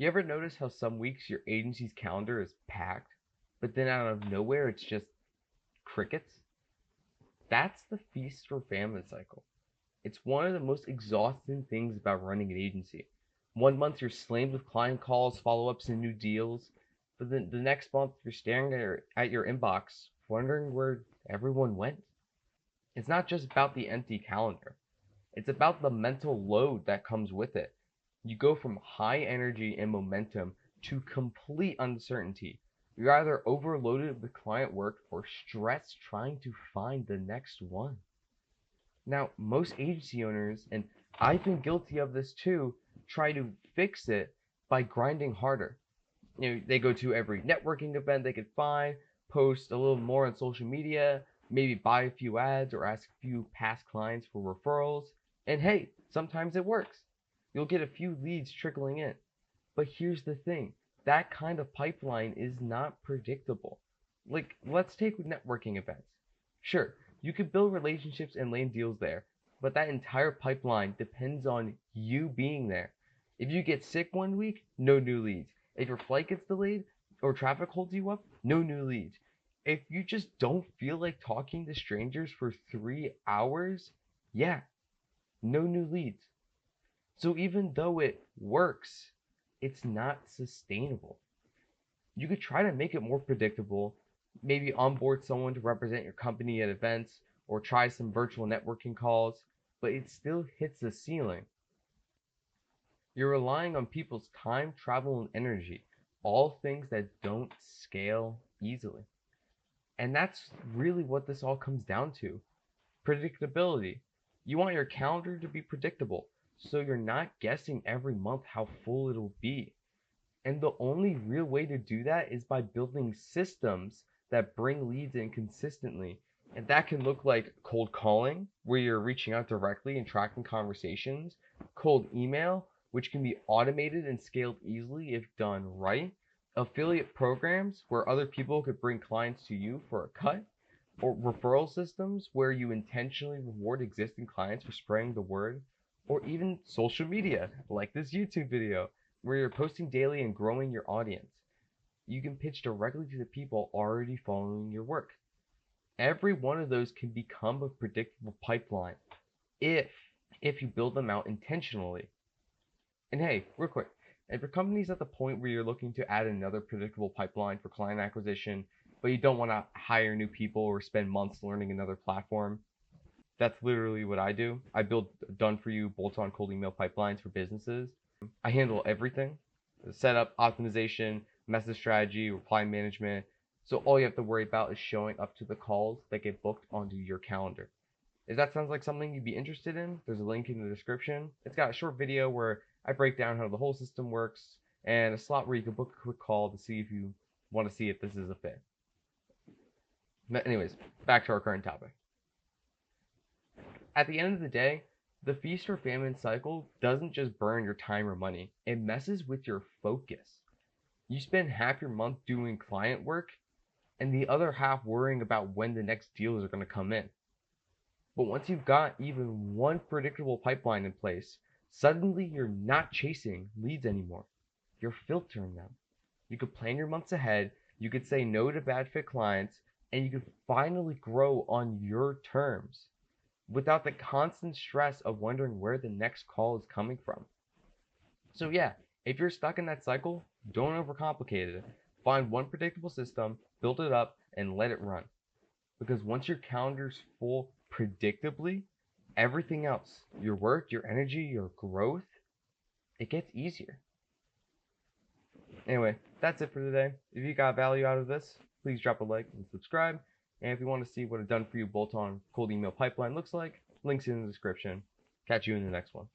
You ever notice how some weeks your agency's calendar is packed, but then out of nowhere it's just crickets? That's the feast or famine cycle. It's one of the most exhausting things about running an agency. One month you're slammed with client calls, follow ups, and new deals, but then the next month you're staring at your inbox, wondering where everyone went. It's not just about the empty calendar, it's about the mental load that comes with it. You go from high energy and momentum to complete uncertainty. You're either overloaded with client work or stressed trying to find the next one. Now, most agency owners, and I've been guilty of this too, try to fix it by grinding harder. They go to every networking event they could find, post a little more on social media, maybe buy a few ads or ask a few past clients for referrals. And hey, sometimes it works. You'll get a few leads trickling in. But here's the thing, that kind of pipeline is not predictable. Like, let's take networking events. Sure, you could build relationships and land deals there, but that entire pipeline depends on you being there. If you get sick one week, no new leads. If your flight gets delayed or traffic holds you up, no new leads. If you just don't feel like talking to strangers for 3 hours, yeah, no new leads. So even though it works, it's not sustainable. You could try to make it more predictable, maybe onboard someone to represent your company at events or try some virtual networking calls, but it still hits a ceiling. You're relying on people's time, travel, and energy, all things that don't scale easily. And that's really what this all comes down to, predictability. You want your calendar to be predictable, so you're not guessing every month how full it'll be. And the only real way to do that is by building systems that bring leads in consistently. And that can look like cold calling, where you're reaching out directly and tracking conversations, cold email, which can be automated and scaled easily if done right, affiliate programs, where other people could bring clients to you for a cut, or referral systems, where you intentionally reward existing clients for spreading the word, or even social media, like this YouTube video, where you're posting daily and growing your audience. You can pitch directly to the people already following your work. Every one of those can become a predictable pipeline if if you build them out intentionally. And hey, real quick, if your company's at the point where you're looking to add another predictable pipeline for client acquisition, but you don't want to hire new people or spend months learning another platform, that's literally what I do. I build done for you bolt-on cold email pipelines for businesses. I handle everything: setup, optimization, message strategy, reply management. So all you have to worry about is showing up to the calls that get booked onto your calendar. If that sounds like something you'd be interested in, there's a link in the description. It's got a short video where I break down how the whole system works and a slot where you can book a quick call to see if you want to see if this is a fit. But anyways, back to our current topic. At the end of the day, the feast or famine cycle doesn't just burn your time or money, it messes with your focus. You spend half your month doing client work and the other half worrying about when the next deals are going to come in. But once you've got even one predictable pipeline in place, suddenly you're not chasing leads anymore. You're filtering them. You could plan your months ahead, you could say no to bad fit clients, and you could finally grow on your terms without the constant stress of wondering where the next call is coming from. So yeah, if you're stuck in that cycle, don't overcomplicate it. Find one predictable system, build it up, and let it run. Because once your calendar's full predictably, everything else, your work, your energy, your growth, it gets easier. Anyway, that's it for today. If you got value out of this, please drop a like and subscribe. And if you want to see what a done for you bolt-on cold email pipeline looks like, links in the description. Catch you in the next one.